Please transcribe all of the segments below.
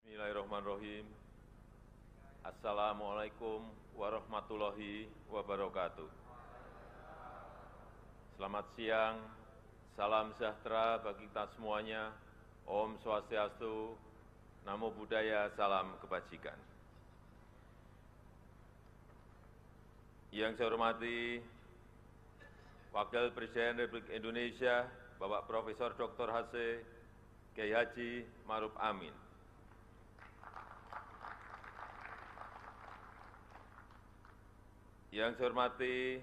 Bismillahirrahmanirrahim. Assalamualaikum warahmatullahi wabarakatuh. Selamat siang, salam sejahtera bagi kita semuanya. Om Swastiastu, Namo Buddhaya, salam kebajikan. Yang saya hormati Wakil Presiden Republik Indonesia, Bapak Profesor Dr. H.C. Kiai Haji Ma'ruf Amin. Yang saya hormati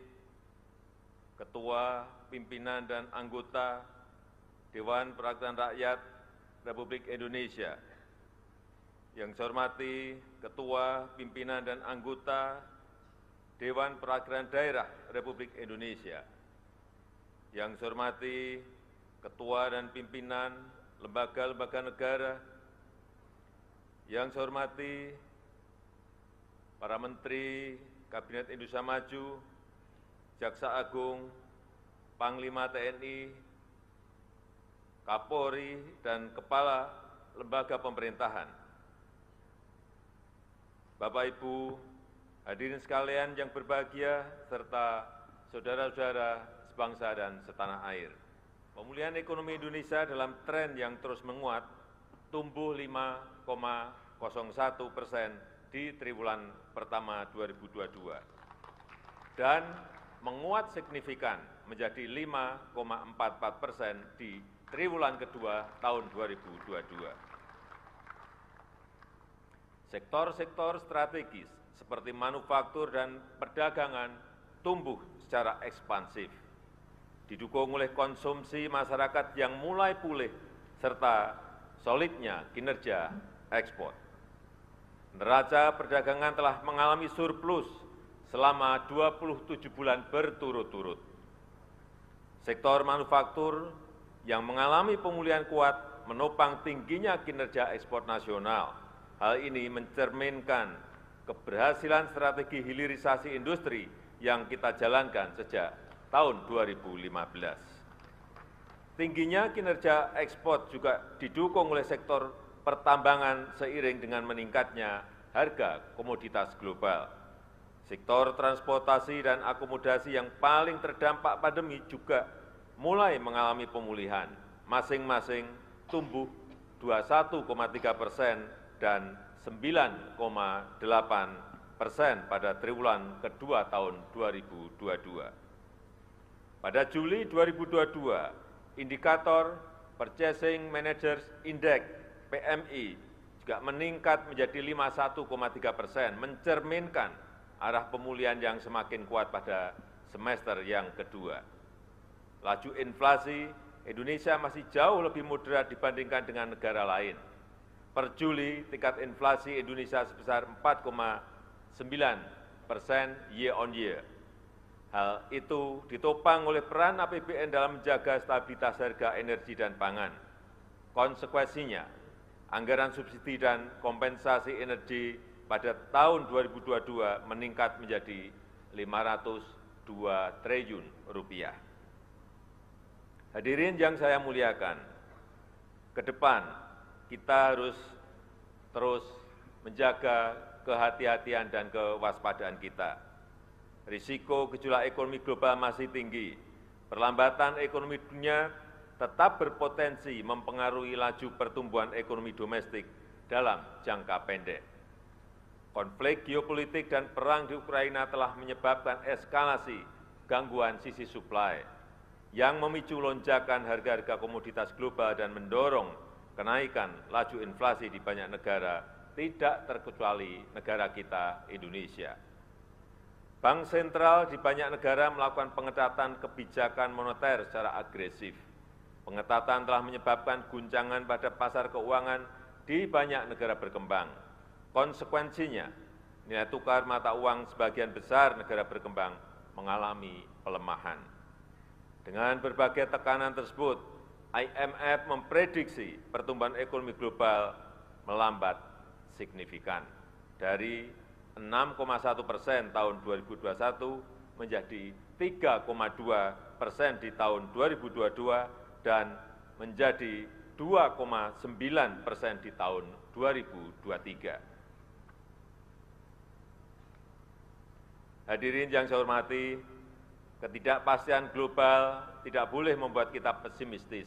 Ketua, Pimpinan, dan Anggota Dewan Perwakilan Rakyat Republik Indonesia. Yang saya hormati Ketua, Pimpinan, dan Anggota Dewan Perwakilan Daerah Republik Indonesia. Yang saya hormati Ketua dan Pimpinan Lembaga-lembaga negara. Yang saya hormati para Menteri Kabinet Indonesia Maju, Jaksa Agung, Panglima TNI, Kapolri, dan Kepala Lembaga Pemerintahan. Bapak Ibu, hadirin sekalian yang berbahagia, serta saudara-saudara sebangsa dan setanah air. Pemulihan ekonomi Indonesia dalam tren yang terus menguat, tumbuh 5,01% di triwulan pertama 2022 dan menguat signifikan menjadi 5,44% di triwulan kedua tahun 2022. Sektor-sektor strategis seperti manufaktur dan perdagangan tumbuh secara ekspansif, didukung oleh konsumsi masyarakat yang mulai pulih serta solidnya kinerja ekspor. Neraca perdagangan telah mengalami surplus selama 27 bulan berturut-turut. Sektor manufaktur yang mengalami pemulihan kuat menopang tingginya kinerja ekspor nasional. Hal ini mencerminkan keberhasilan strategi hilirisasi industri yang kita jalankan sejak tahun 2015. Tingginya kinerja ekspor juga didukung oleh sektor pertambangan seiring dengan meningkatnya harga komoditas global. Sektor transportasi dan akomodasi yang paling terdampak pandemi juga mulai mengalami pemulihan, masing-masing tumbuh 21,3% dan 9,8% pada triwulan kedua tahun 2022. Pada Juli 2022, indikator Purchasing Managers Index PMI juga meningkat menjadi 51,3%, mencerminkan arah pemulihan yang semakin kuat pada semester yang kedua. Laju inflasi Indonesia masih jauh lebih moderat dibandingkan dengan negara lain. Per Juli, tingkat inflasi Indonesia sebesar 4,9% year on year. Hal itu ditopang oleh peran APBN dalam menjaga stabilitas harga energi dan pangan. Konsekuensinya, anggaran subsidi dan kompensasi energi pada tahun 2022 meningkat menjadi 502 triliun rupiah. Hadirin yang saya muliakan, ke depan kita harus terus menjaga kehati-hatian dan kewaspadaan kita. Risiko gejolak ekonomi global masih tinggi. Perlambatan ekonomi dunia tetap berpotensi mempengaruhi laju pertumbuhan ekonomi domestik dalam jangka pendek. Konflik geopolitik dan perang di Ukraina telah menyebabkan eskalasi gangguan sisi suplai yang memicu lonjakan harga-harga komoditas global dan mendorong kenaikan laju inflasi di banyak negara, tidak terkecuali negara kita, Indonesia. Bank sentral di banyak negara melakukan pengetatan kebijakan moneter secara agresif. Pengetatan telah menyebabkan guncangan pada pasar keuangan di banyak negara berkembang. Konsekuensinya, nilai tukar mata uang sebagian besar negara berkembang mengalami pelemahan. Dengan berbagai tekanan tersebut, IMF memprediksi pertumbuhan ekonomi global melambat signifikan dari 6,1% tahun 2021 menjadi 3,2% di tahun 2022 dan menjadi 2,9% di tahun 2023. Hadirin yang saya hormati, ketidakpastian global tidak boleh membuat kita pesimistis.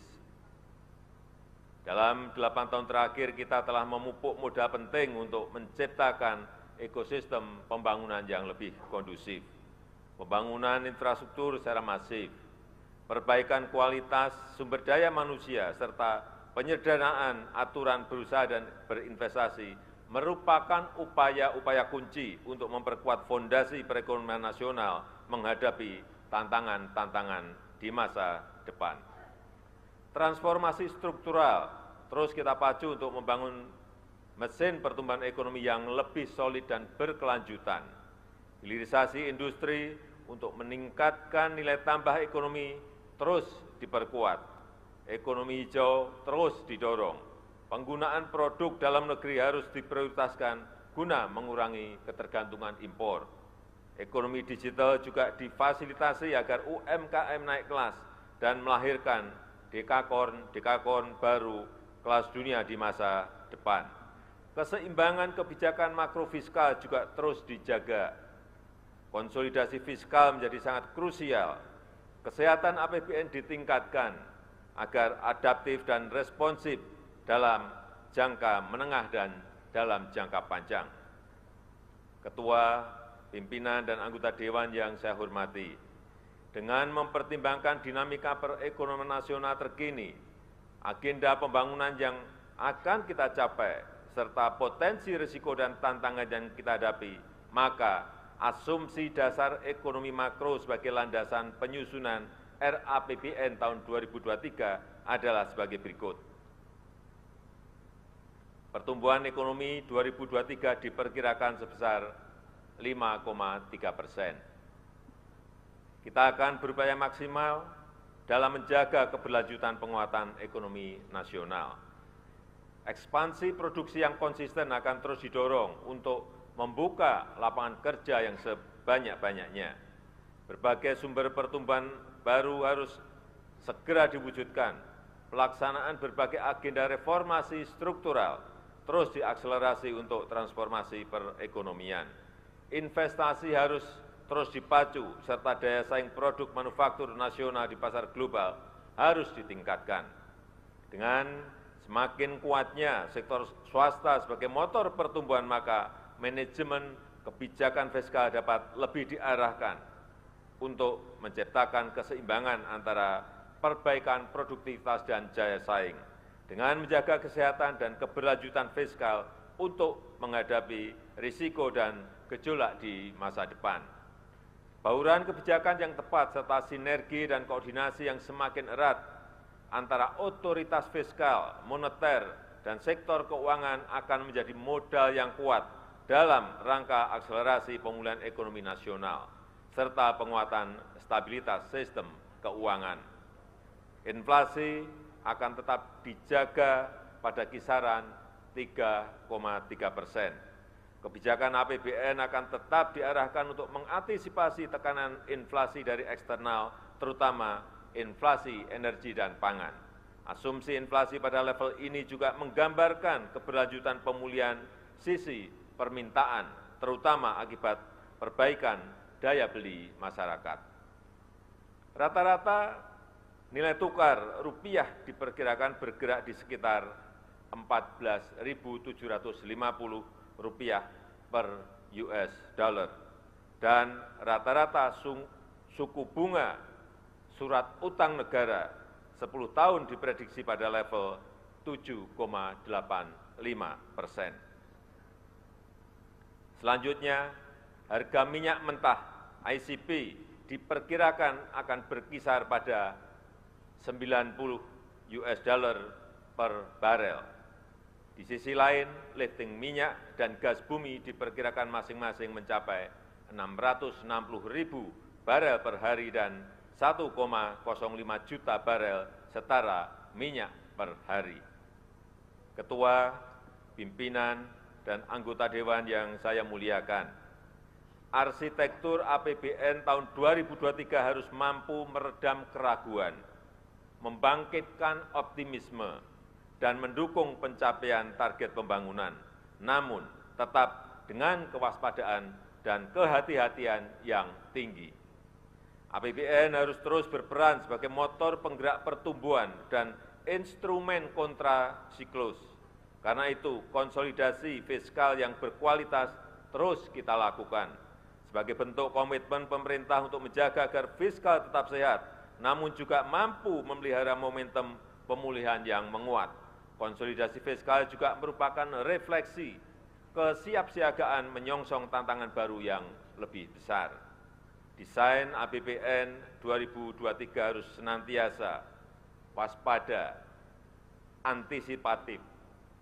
Dalam 8 tahun terakhir kita telah memupuk modal penting untuk menciptakan ekosistem pembangunan yang lebih kondusif, pembangunan infrastruktur secara masif, perbaikan kualitas sumber daya manusia, serta penyederhanaan aturan berusaha dan berinvestasi merupakan upaya-upaya kunci untuk memperkuat fondasi perekonomian nasional menghadapi tantangan-tantangan di masa depan. Transformasi struktural terus kita pacu untuk membangun mesin pertumbuhan ekonomi yang lebih solid dan berkelanjutan. Hilirisasi industri untuk meningkatkan nilai tambah ekonomi terus diperkuat. Ekonomi hijau terus didorong. Penggunaan produk dalam negeri harus diprioritaskan guna mengurangi ketergantungan impor. Ekonomi digital juga difasilitasi agar UMKM naik kelas dan melahirkan dekakorn baru kelas dunia di masa depan. Keseimbangan kebijakan makrofiskal juga terus dijaga. Konsolidasi fiskal menjadi sangat krusial. Kesehatan APBN ditingkatkan agar adaptif dan responsif dalam jangka menengah dan dalam jangka panjang. Ketua, pimpinan, dan anggota Dewan yang saya hormati, dengan mempertimbangkan dinamika perekonomian nasional terkini, agenda pembangunan yang akan kita capai, serta potensi risiko dan tantangan yang kita hadapi, maka asumsi dasar ekonomi makro sebagai landasan penyusunan RAPBN tahun 2023 adalah sebagai berikut. Pertumbuhan ekonomi 2023 diperkirakan sebesar 5,3%. Kita akan berupaya maksimal dalam menjaga keberlanjutan penguatan ekonomi nasional. Ekspansi produksi yang konsisten akan terus didorong untuk membuka lapangan kerja yang sebanyak-banyaknya. Berbagai sumber pertumbuhan baru harus segera diwujudkan. Pelaksanaan berbagai agenda reformasi struktural terus diakselerasi untuk transformasi perekonomian. Investasi harus terus dipacu, serta daya saing produk manufaktur nasional di pasar global harus ditingkatkan. Dengan semakin kuatnya sektor swasta sebagai motor pertumbuhan, maka manajemen kebijakan fiskal dapat lebih diarahkan untuk menciptakan keseimbangan antara perbaikan produktivitas dan daya saing, dengan menjaga kesehatan dan keberlanjutan fiskal untuk menghadapi risiko dan gejolak di masa depan. Bauran kebijakan yang tepat serta sinergi dan koordinasi yang semakin erat antara otoritas fiskal, moneter, dan sektor keuangan akan menjadi modal yang kuat dalam rangka akselerasi pemulihan ekonomi nasional, serta penguatan stabilitas sistem keuangan. Inflasi akan tetap dijaga pada kisaran 3,3%. Kebijakan APBN akan tetap diarahkan untuk mengantisipasi tekanan inflasi dari eksternal, terutama inflasi energi dan pangan. Asumsi inflasi pada level ini juga menggambarkan keberlanjutan pemulihan sisi permintaan, terutama akibat perbaikan daya beli masyarakat. Rata-rata nilai tukar rupiah diperkirakan bergerak di sekitar 14.750 rupiah per US dollar, dan rata-rata suku bunga surat utang negara 10 tahun diprediksi pada level 7,85%. Selanjutnya, harga minyak mentah ICP diperkirakan akan berkisar pada 90 US dollar per barel. Di sisi lain, lifting minyak dan gas bumi diperkirakan masing-masing mencapai 660.000 barel per hari dan 1,05 juta barel setara minyak per hari. Ketua, pimpinan, dan anggota Dewan yang saya muliakan, arsitektur APBN tahun 2023 harus mampu meredam keraguan, membangkitkan optimisme, dan mendukung pencapaian target pembangunan, namun tetap dengan kewaspadaan dan kehati-hatian yang tinggi. APBN harus terus berperan sebagai motor penggerak pertumbuhan dan instrumen kontrasiklus. Karena itu, konsolidasi fiskal yang berkualitas terus kita lakukan. Sebagai bentuk komitmen pemerintah untuk menjaga agar fiskal tetap sehat, namun juga mampu memelihara momentum pemulihan yang menguat. Konsolidasi fiskal juga merupakan refleksi kesiapsiagaan menyongsong tantangan baru yang lebih besar. Desain APBN 2023 harus senantiasa waspada, antisipatif,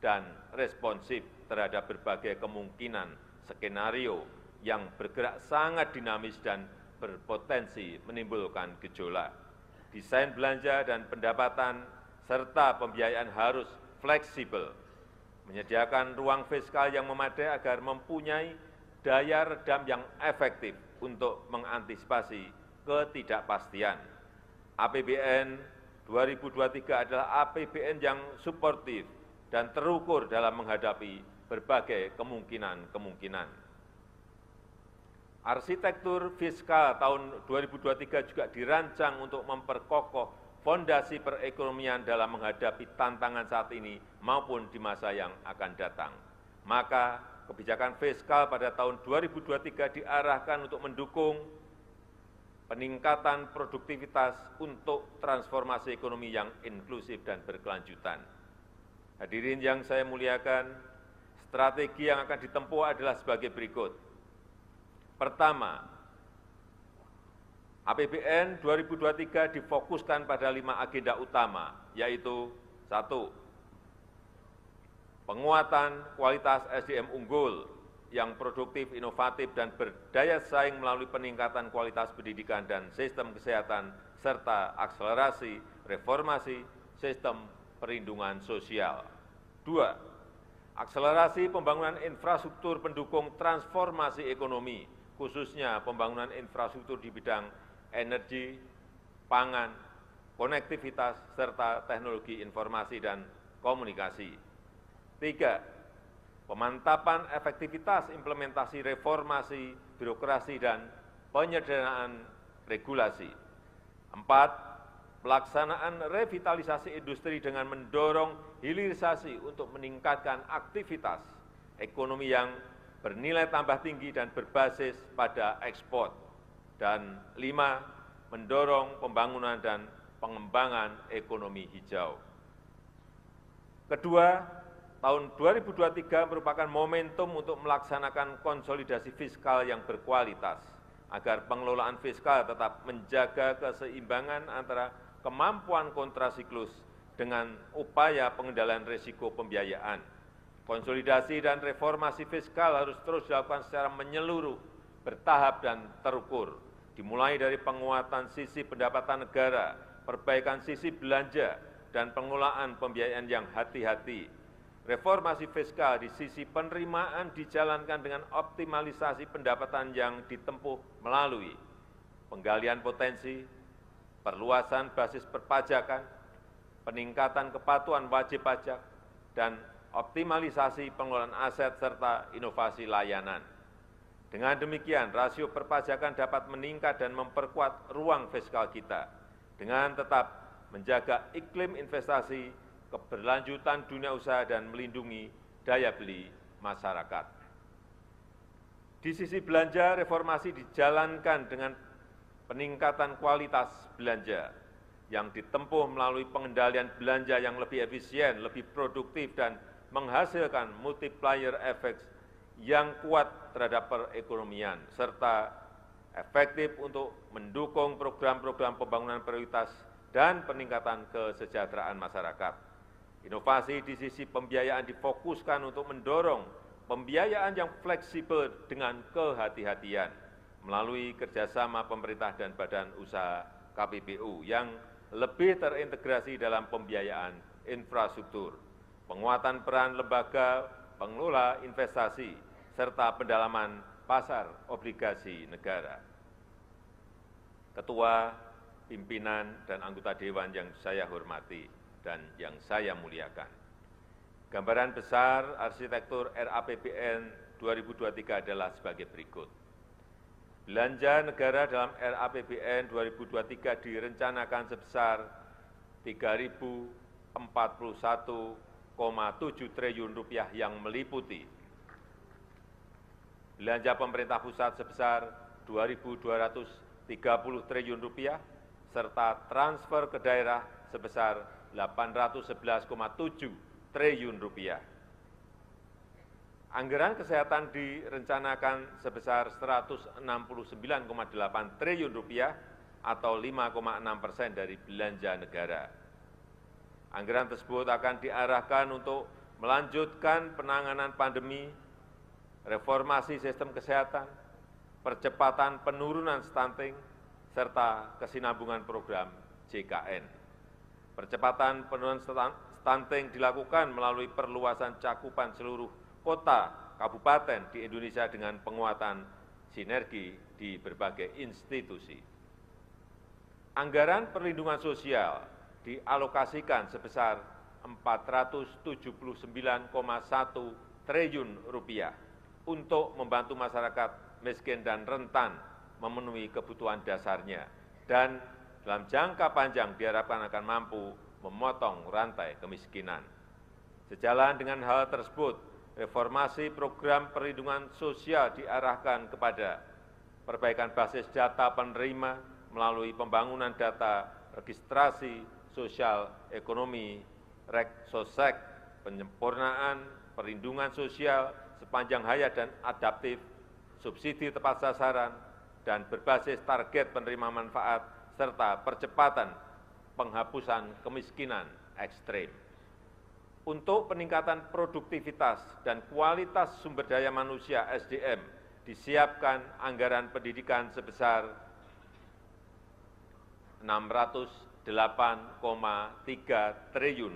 dan responsif terhadap berbagai kemungkinan skenario yang bergerak sangat dinamis dan berpotensi menimbulkan gejolak. Desain belanja dan pendapatan serta pembiayaan harus fleksibel, menyediakan ruang fiskal yang memadai agar mempunyai daya redam yang efektif untuk mengantisipasi ketidakpastian. APBN 2023 adalah APBN yang suportif dan terukur dalam menghadapi berbagai kemungkinan-kemungkinan. Arsitektur fiskal tahun 2023 juga dirancang untuk memperkokoh fondasi perekonomian dalam menghadapi tantangan saat ini maupun di masa yang akan datang. Maka kebijakan fiskal pada tahun 2023 diarahkan untuk mendukung peningkatan produktivitas untuk transformasi ekonomi yang inklusif dan berkelanjutan. Hadirin yang saya muliakan, strategi yang akan ditempuh adalah sebagai berikut. Pertama, APBN 2023 difokuskan pada 5 agenda utama, yaitu 1. Penguatan kualitas SDM unggul yang produktif, inovatif, dan berdaya saing melalui peningkatan kualitas pendidikan dan sistem kesehatan, serta akselerasi reformasi sistem perlindungan sosial. 2. Akselerasi pembangunan infrastruktur pendukung transformasi ekonomi, khususnya pembangunan infrastruktur di bidang energi, pangan, konektivitas, serta teknologi informasi dan komunikasi. 3. Pemantapan efektivitas implementasi reformasi, birokrasi, dan penyederhanaan regulasi. 4. Pelaksanaan revitalisasi industri dengan mendorong hilirisasi untuk meningkatkan aktivitas ekonomi yang bernilai tambah tinggi dan berbasis pada ekspor. Dan 5. Mendorong pembangunan dan pengembangan ekonomi hijau. Kedua, tahun 2023 merupakan momentum untuk melaksanakan konsolidasi fiskal yang berkualitas, agar pengelolaan fiskal tetap menjaga keseimbangan antara kemampuan kontrasiklus dengan upaya pengendalian risiko pembiayaan. Konsolidasi dan reformasi fiskal harus terus dilakukan secara menyeluruh, bertahap dan terukur, dimulai dari penguatan sisi pendapatan negara, perbaikan sisi belanja, dan pengelolaan pembiayaan yang hati-hati. Reformasi fiskal di sisi penerimaan dijalankan dengan optimalisasi pendapatan yang ditempuh melalui penggalian potensi, perluasan basis perpajakan, peningkatan kepatuhan wajib pajak, dan optimalisasi pengelolaan aset serta inovasi layanan. Dengan demikian, rasio perpajakan dapat meningkat dan memperkuat ruang fiskal kita dengan tetap menjaga iklim investasi, keberlanjutan dunia usaha, dan melindungi daya beli masyarakat. Di sisi belanja, reformasi dijalankan dengan peningkatan kualitas belanja yang ditempuh melalui pengendalian belanja yang lebih efisien, lebih produktif, dan menghasilkan multiplier effect yang kuat terhadap perekonomian, serta efektif untuk mendukung program-program pembangunan prioritas dan peningkatan kesejahteraan masyarakat. Inovasi di sisi pembiayaan difokuskan untuk mendorong pembiayaan yang fleksibel dengan kehati-hatian melalui kerjasama pemerintah dan badan usaha KPBU yang lebih terintegrasi dalam pembiayaan infrastruktur, penguatan peran lembaga pengelola investasi, serta pendalaman pasar obligasi negara. Ketua, pimpinan, dan anggota Dewan yang saya hormati dan yang saya muliakan, Gambaran besar arsitektur RAPBN 2023 adalah sebagai berikut. Belanja negara dalam RAPBN 2023 direncanakan sebesar Rp3.041,7 triliun yang meliputi belanja pemerintah pusat sebesar Rp2.230 triliun serta transfer ke daerah sebesar Rp811,7 triliun. Anggaran kesehatan direncanakan sebesar Rp169,8 triliun atau 5,6% dari belanja negara. Anggaran tersebut akan diarahkan untuk melanjutkan penanganan pandemi, reformasi sistem kesehatan, percepatan penurunan stunting, serta kesinambungan program JKN. Percepatan penurunan stunting dilakukan melalui perluasan cakupan seluruh kota, kabupaten di Indonesia dengan penguatan sinergi di berbagai institusi. Anggaran perlindungan sosial dialokasikan sebesar Rp479,1 triliun untuk membantu masyarakat miskin dan rentan memenuhi kebutuhan dasarnya, dan dalam jangka panjang diharapkan akan mampu memotong rantai kemiskinan. Sejalan dengan hal tersebut, reformasi program perlindungan sosial diarahkan kepada perbaikan basis data penerima melalui pembangunan data registrasi sosial ekonomi (REGSOSEK), penyempurnaan perlindungan sosial sepanjang hayat dan adaptif, subsidi tepat sasaran, dan berbasis target penerima manfaat, serta percepatan penghapusan kemiskinan ekstrim. Untuk peningkatan produktivitas dan kualitas sumber daya manusia (SDM), disiapkan anggaran pendidikan sebesar Rp608,3 triliun.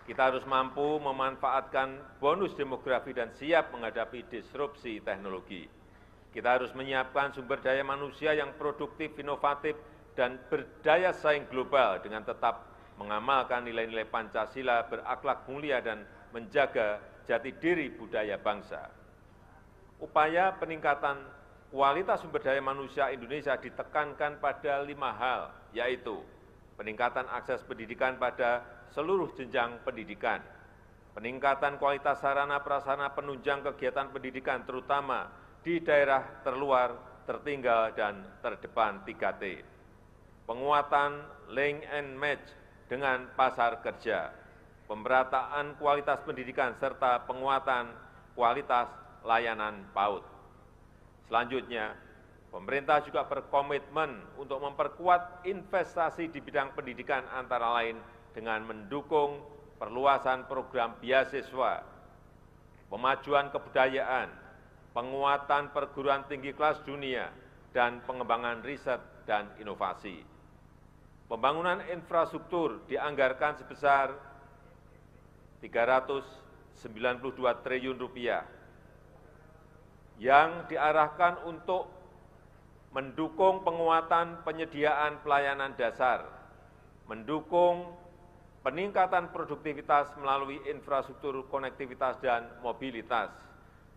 Kita harus mampu memanfaatkan bonus demografi dan siap menghadapi disrupsi teknologi. Kita harus menyiapkan sumber daya manusia yang produktif, inovatif, dan berdaya saing global dengan tetap mengamalkan nilai-nilai Pancasila, berakhlak mulia, dan menjaga jati diri budaya bangsa. Upaya peningkatan kualitas sumber daya manusia Indonesia ditekankan pada 5 hal, yaitu peningkatan akses pendidikan pada seluruh jenjang pendidikan, peningkatan kualitas sarana prasarana penunjang kegiatan pendidikan terutama di daerah terluar, tertinggal, dan terdepan 3T, penguatan link and match dengan pasar kerja, pemerataan kualitas pendidikan, serta penguatan kualitas layanan PAUD. Selanjutnya, pemerintah juga berkomitmen untuk memperkuat investasi di bidang pendidikan antara lain dengan mendukung perluasan program beasiswa, pemajuan kebudayaan, penguatan perguruan tinggi kelas dunia, dan pengembangan riset dan inovasi. Pembangunan infrastruktur dianggarkan sebesar Rp392 triliun yang diarahkan untuk mendukung penguatan penyediaan pelayanan dasar, mendukung peningkatan produktivitas melalui infrastruktur konektivitas dan mobilitas,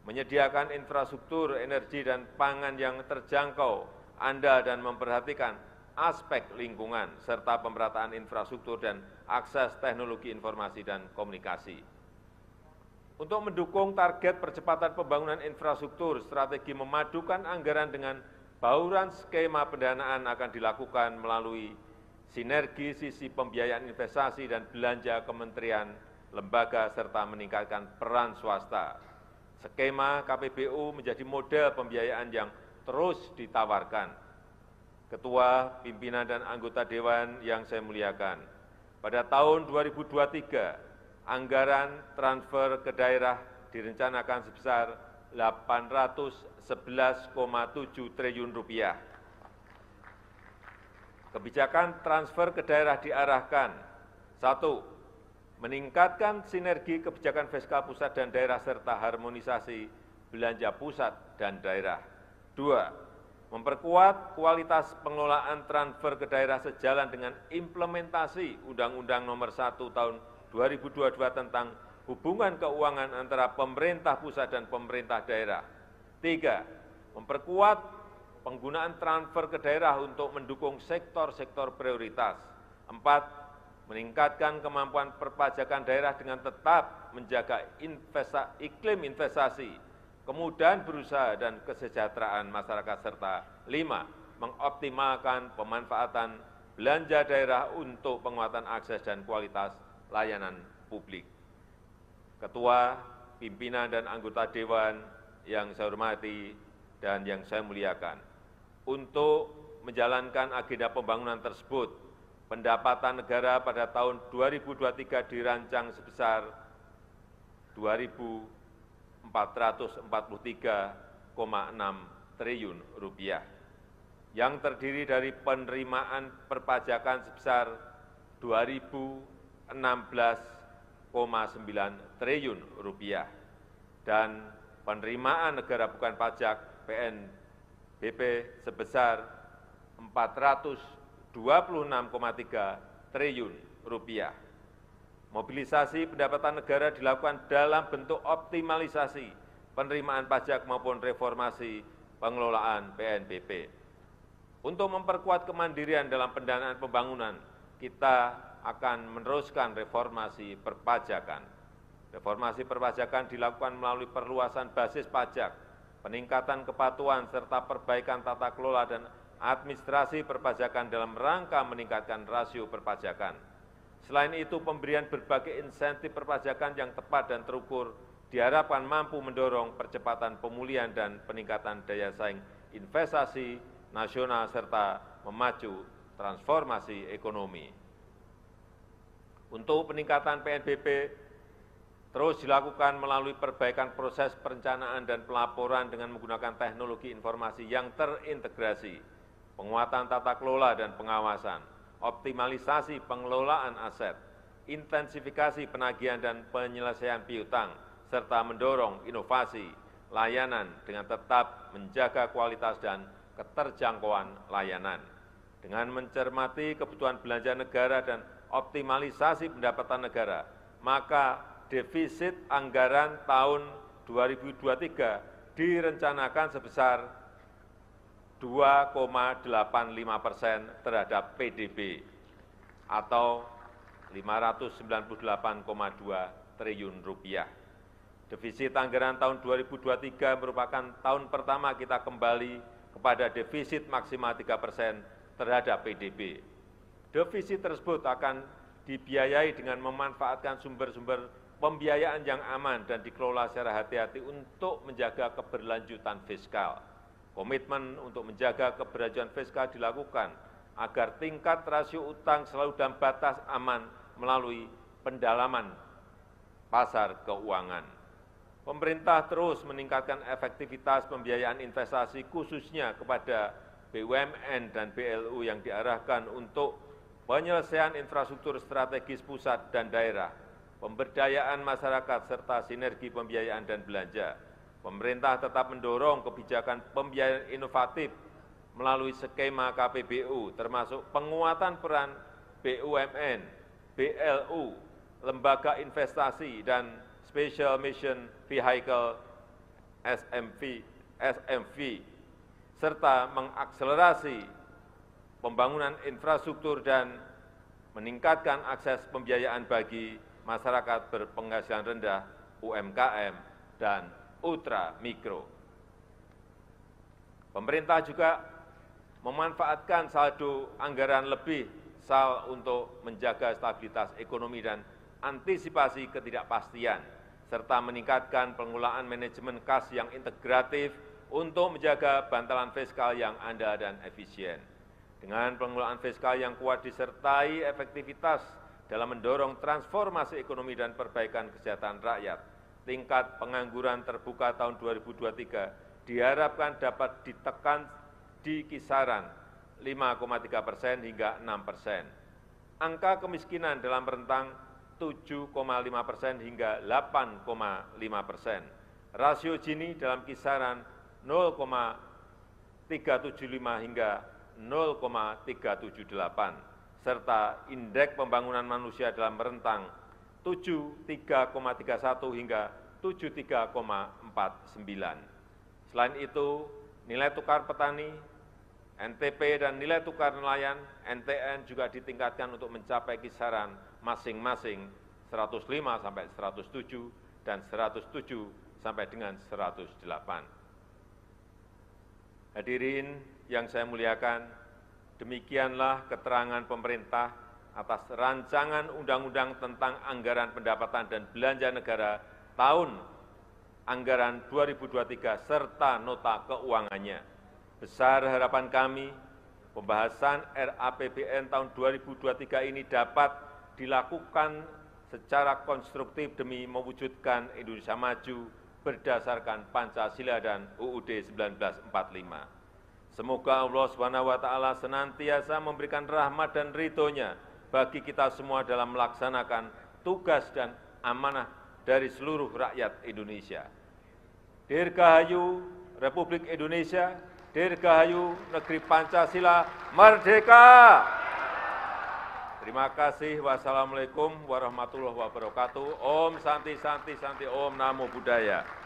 menyediakan infrastruktur energi dan pangan yang terjangkau, andal, dan memperhatikan aspek lingkungan, serta pemerataan infrastruktur dan akses teknologi informasi dan komunikasi. Untuk mendukung target percepatan pembangunan infrastruktur, strategi memadukan anggaran dengan bauran skema pendanaan akan dilakukan melalui sinergi sisi pembiayaan investasi dan belanja kementerian, lembaga, serta meningkatkan peran swasta. Skema KPBU menjadi model pembiayaan yang terus ditawarkan. Ketua, pimpinan, dan anggota Dewan yang saya muliakan, pada tahun 2023, anggaran transfer ke daerah direncanakan sebesar Rp811,7 triliun. Kebijakan transfer ke daerah diarahkan: 1. Meningkatkan sinergi kebijakan fiskal pusat dan daerah serta harmonisasi belanja pusat dan daerah. 2. Memperkuat kualitas pengelolaan transfer ke daerah sejalan dengan implementasi Undang-Undang Nomor 1 Tahun 2022 tentang hubungan keuangan antara pemerintah pusat dan pemerintah daerah. 3. Memperkuat penggunaan transfer ke daerah untuk mendukung sektor-sektor prioritas. 4. Meningkatkan kemampuan perpajakan daerah dengan tetap menjaga iklim investasi, kemudahan berusaha dan kesejahteraan masyarakat, serta 5. Mengoptimalkan pemanfaatan belanja daerah untuk penguatan akses dan kualitas layanan publik. Ketua, pimpinan, dan anggota Dewan yang saya hormati dan yang saya muliakan, untuk menjalankan agenda pembangunan tersebut, pendapatan negara pada tahun 2023 dirancang sebesar Rp2.443,6 triliun, yang terdiri dari penerimaan perpajakan sebesar Rp2.016,9 triliun dan penerimaan negara bukan pajak PNBP sebesar Rp426,3 triliun. Mobilisasi pendapatan negara dilakukan dalam bentuk optimalisasi penerimaan pajak maupun reformasi pengelolaan PNBP. Untuk memperkuat kemandirian dalam pendanaan pembangunan, kita akan meneruskan reformasi perpajakan. Reformasi perpajakan dilakukan melalui perluasan basis pajak, peningkatan kepatuhan, serta perbaikan tata kelola dan administrasi perpajakan dalam rangka meningkatkan rasio perpajakan. Selain itu, pemberian berbagai insentif perpajakan yang tepat dan terukur diharapkan mampu mendorong percepatan pemulihan dan peningkatan daya saing investasi nasional serta memacu transformasi ekonomi. Untuk peningkatan PNBP terus dilakukan melalui perbaikan proses perencanaan dan pelaporan dengan menggunakan teknologi informasi yang terintegrasi, penguatan tata kelola dan pengawasan, optimalisasi pengelolaan aset, intensifikasi penagihan dan penyelesaian piutang, serta mendorong inovasi layanan dengan tetap menjaga kualitas dan keterjangkauan layanan. Dengan mencermati kebutuhan belanja negara dan optimalisasi pendapatan negara, maka defisit anggaran tahun 2023 direncanakan sebesar 2,85% terhadap PDB atau Rp598,2 triliun. Defisit anggaran tahun 2023 merupakan tahun pertama kita kembali kepada defisit maksimal 3% terhadap PDB. Defisit tersebut akan dibiayai dengan memanfaatkan sumber-sumber pembiayaan yang aman dan dikelola secara hati-hati untuk menjaga keberlanjutan fiskal. Komitmen untuk menjaga keberlanjutan fiskal dilakukan agar tingkat rasio utang selalu dalam batas aman melalui pendalaman pasar keuangan. Pemerintah terus meningkatkan efektivitas pembiayaan investasi khususnya kepada BUMN dan BLU yang diarahkan untuk penyelesaian infrastruktur strategis pusat dan daerah, pemberdayaan masyarakat, serta sinergi pembiayaan dan belanja. Pemerintah tetap mendorong kebijakan pembiayaan inovatif melalui skema KPBU, termasuk penguatan peran BUMN, BLU, lembaga investasi, dan Special Mission Vehicle SMV, serta mengakselerasi pembangunan infrastruktur dan meningkatkan akses pembiayaan bagi masyarakat berpenghasilan rendah, UMKM, dan ultra mikro. Pemerintah juga memanfaatkan saldo anggaran lebih SAL untuk menjaga stabilitas ekonomi dan antisipasi ketidakpastian, serta meningkatkan pengelolaan manajemen kas yang integratif untuk menjaga bantalan fiskal yang andal dan efisien. Dengan pengelolaan fiskal yang kuat disertai efektivitas dalam mendorong transformasi ekonomi dan perbaikan kesejahteraan rakyat, tingkat pengangguran terbuka tahun 2023 diharapkan dapat ditekan di kisaran 5,3% hingga 6%. Angka kemiskinan dalam rentang 7,5% hingga 8,5%. Rasio Gini dalam kisaran 0,375 hingga 0,378, serta indeks pembangunan manusia dalam rentang 73,31 hingga 73,49. Selain itu, nilai tukar petani, NTP dan nilai tukar nelayan, NTN juga ditingkatkan untuk mencapai kisaran masing-masing 105 sampai 107 dan 107 sampai dengan 108. Hadirin yang saya muliakan, demikianlah keterangan pemerintah atas rancangan undang-undang tentang anggaran pendapatan dan belanja negara tahun anggaran 2023 serta nota keuangannya. Besar harapan kami, pembahasan RAPBN tahun 2023 ini dapat dilakukan secara konstruktif demi mewujudkan Indonesia maju berdasarkan Pancasila dan UUD 1945. Semoga Allah SWT senantiasa memberikan rahmat dan ridho-Nya bagi kita semua dalam melaksanakan tugas dan amanah dari seluruh rakyat Indonesia. Dirgahayu Republik Indonesia, Dirgahayu Negeri Pancasila, Merdeka! Terima kasih. Wassalamualaikum warahmatullahi wabarakatuh. Om Santi Santi Santi, Om Namo Buddhaya.